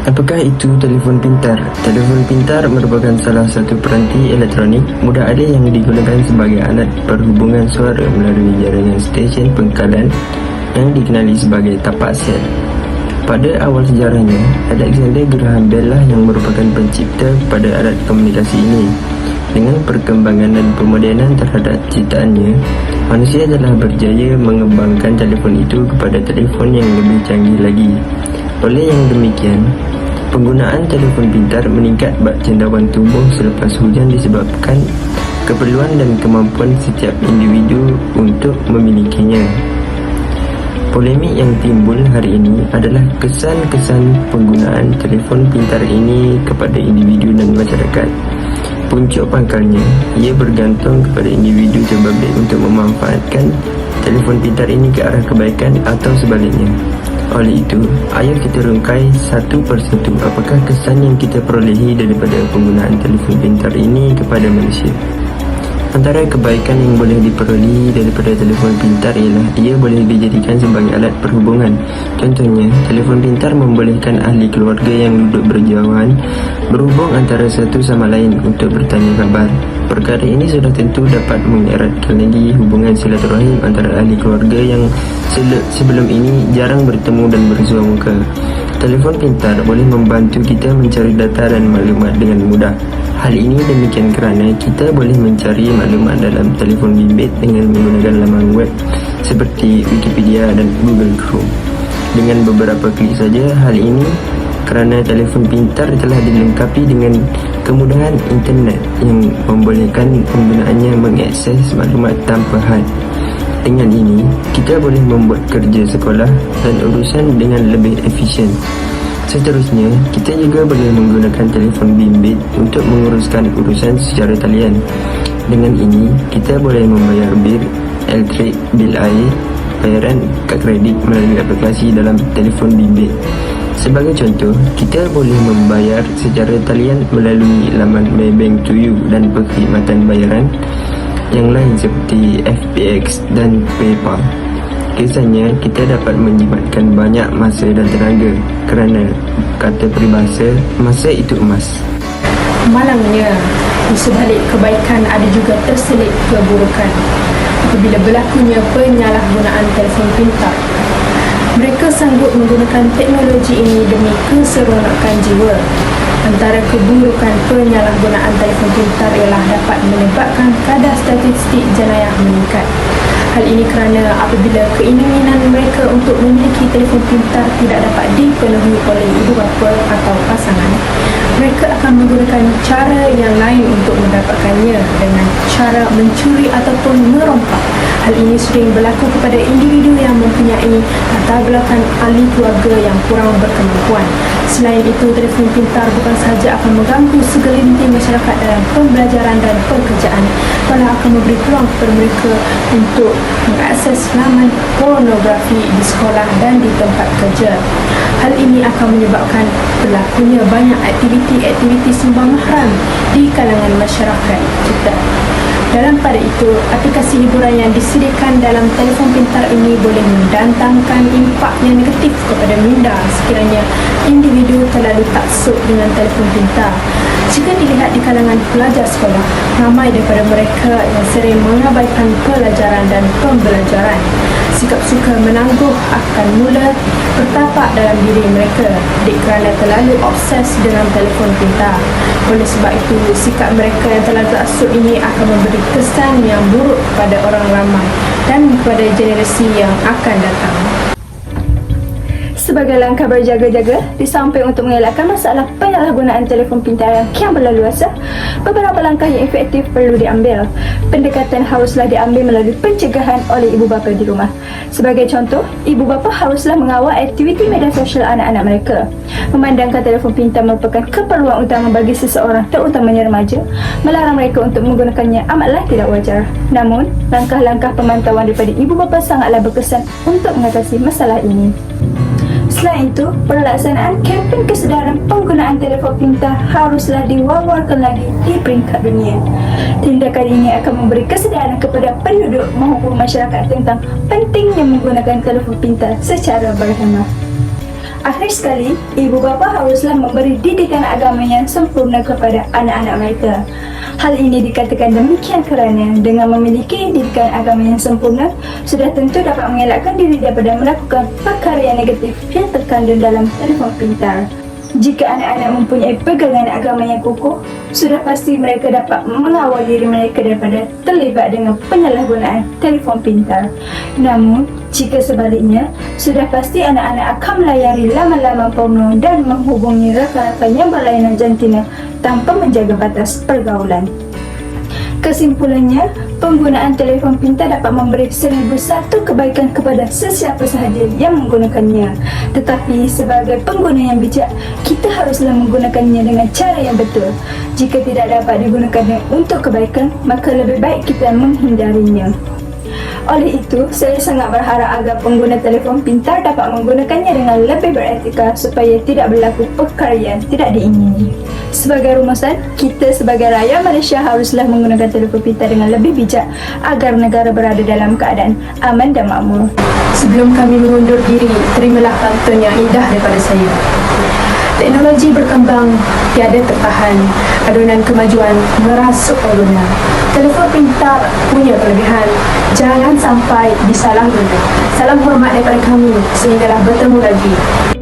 Apakah itu telefon pintar? Telefon pintar merupakan salah satu peranti elektronik mudah ada yang digunakan sebagai alat perhubungan suara melalui jaringan stesen pengkalan yang dikenali sebagai tapak sel. Pada awal sejarahnya, Alexander Graham Bell lah yang merupakan pencipta pada alat komunikasi ini. Dengan perkembangan dan pemodenan terhadap ciptaannya, manusia telah berjaya mengembangkan telefon itu kepada telefon yang lebih canggih lagi. Oleh yang demikian, penggunaan telefon pintar meningkat bak cendawan tubuh selepas hujan disebabkan keperluan dan kemampuan setiap individu untuk memilikinya. Polemik yang timbul hari ini adalah kesan-kesan penggunaan telefon pintar ini kepada individu dan masyarakat. Puncuk pangkalnya, ia bergantung kepada individu terbabit untuk memanfaatkan telefon pintar ini ke arah kebaikan atau sebaliknya. Oleh itu, ayo kita rungkai satu persatu apakah kesan yang kita perolehi daripada penggunaan telefon pintar ini kepada manusia. Antara kebaikan yang boleh diperolehi daripada telefon pintar ialah ia boleh dijadikan sebagai alat perhubungan. Contohnya, telefon pintar membolehkan ahli keluarga yang duduk berjauhan berhubung antara satu sama lain untuk bertanya khabar. Perkara ini sudah tentu dapat mengeratkan lagi hubungan silaturahim antara ahli keluarga yang sebelum ini jarang bertemu dan bersua muka. Telefon pintar boleh membantu kita mencari data dan maklumat dengan mudah. Hal ini demikian kerana kita boleh mencari maklumat dalam telefon bimbit dengan menggunakan laman web seperti Wikipedia dan Google Chrome. Dengan beberapa klik saja, hal ini kerana telefon pintar telah dilengkapi dengan kemudahan internet yang membolehkan penggunaannya mengakses maklumat tanpa had. Dengan ini, kita boleh membuat kerja sekolah dan urusan dengan lebih efisien. Seterusnya, kita juga boleh menggunakan telefon bimbit untuk menguruskan urusan secara talian. Dengan ini, kita boleh membayar bil elektrik, bil air, bayaran kad kredit melalui aplikasi dalam telefon bimbit. Sebagai contoh, kita boleh membayar secara talian melalui laman Maybank to You dan perkhidmatan bayaran yang lain seperti FPX dan PayPal. Kesannya, kita dapat menjimatkan banyak masa dan tenaga kerana kata peribahasa, masa itu emas. Malangnya, di sebalik kebaikan ada juga terselit keburukan apabila berlakunya penyalahgunaan telefon pintar. Mereka sanggup menggunakan teknologi ini demi keseronokan jiwa. Antara keburukan penyalahgunaan telefon pintar ialah dapat menyebabkan kadar statistik jenayah meningkat. Hal ini kerana apabila keinginan mereka untuk memiliki telefon pintar tidak dapat dipenuhi oleh ibu bapa atau pasangan, mereka akan menggunakan cara yang lain untuk mendapatkannya dengan cara mencuri ataupun merompak. Hal ini sering berlaku kepada individu yang mempunyai latar belakang ahli keluarga yang kurang berkemampuan. Selain itu, telefon pintar bukan sahaja akan mengganggu segelintir masyarakat dalam pembelajaran dan pekerjaan, malah akan memberi peluang kepada mereka untuk mengakses laman pornografi di sekolah dan di tempat kerja. Hal ini akan menyebabkan berlakunya banyak aktiviti-aktiviti sembah mahram di kalangan masyarakat kita. Dalam pada itu, aplikasi hiburan yang disediakan dalam telefon pintar ini boleh mendatangkan impak yang negatif kepada minda sekiranya individu terlalu taksub dengan telefon pintar. Jika dilihat di kalangan pelajar sekolah, ramai daripada mereka yang sering mengabaikan pelajaran dan pembelajaran. Sikap suka menangguh akan mula bertapak dalam diri mereka kerana terlalu obses dengan telefon pintar. Oleh sebab itu, sikap mereka yang terlalu taksub ini akan memberi kesan yang buruk kepada orang ramai dan kepada generasi yang akan datang. Sebagai langkah berjaga-jaga, di samping untuk mengelakkan masalah penyalahgunaan telefon pintar yang kian berlaluasa, beberapa langkah yang efektif perlu diambil. Pendekatan haruslah diambil melalui pencegahan oleh ibu bapa di rumah. Sebagai contoh, ibu bapa haruslah mengawal aktiviti media sosial anak-anak mereka. Memandangkan telefon pintar merupakan keperluan utama bagi seseorang, terutamanya remaja, melarang mereka untuk menggunakannya amatlah tidak wajar. Namun, langkah-langkah pemantauan daripada ibu bapa sangatlah berkesan untuk mengatasi masalah ini. Selain itu, pelaksanaan kempen kesedaran penggunaan telefon pintar haruslah diwawarkan lagi di peringkat dunia. Tindakan ini akan memberi kesedaran kepada penduduk maupun masyarakat tentang pentingnya menggunakan telefon pintar secara berhemah. Akhir sekali, ibu bapa haruslah memberi didikan agama yang sempurna kepada anak-anak mereka. Hal ini dikatakan demikian kerana dengan memiliki didikan agama yang sempurna, sudah tentu dapat mengelakkan diri daripada melakukan perkara yang negatif yang terkandung dalam telefon pintar. Jika anak-anak mempunyai pegangan agama yang kukuh, sudah pasti mereka dapat mengawal diri mereka daripada terlibat dengan penyalahgunaan telefon pintar. Namun, jika sebaliknya, sudah pasti anak-anak akan melayari laman-laman porno dan menghubungi rakan-rakan yang berlainan jantina tanpa menjaga batas pergaulan. Kesimpulannya, penggunaan telefon pintar dapat memberi 1001 kebaikan kepada sesiapa sahaja yang menggunakannya. Tetapi sebagai pengguna yang bijak, kita haruslah menggunakannya dengan cara yang betul. Jika tidak dapat digunakan untuk kebaikan, maka lebih baik kita menghindarinya. Oleh itu, saya sangat berharap agar pengguna telefon pintar dapat menggunakannya dengan lebih beretika supaya tidak berlaku perkara yang tidak diingini. Sebagai rumusan, kita sebagai rakyat Malaysia haruslah menggunakan telefon pintar dengan lebih bijak agar negara berada dalam keadaan aman dan makmur. Sebelum kami mengundur diri, terimalah pantun yang indah daripada saya. Teknologi berkembang, tiada tertahan. Adunan kemajuan merasuk pengguna. Telefon pintar punya kelebihan. Jangan sampai disalahguna. Salam hormat daripada kami. Sehinggalah bertemu lagi.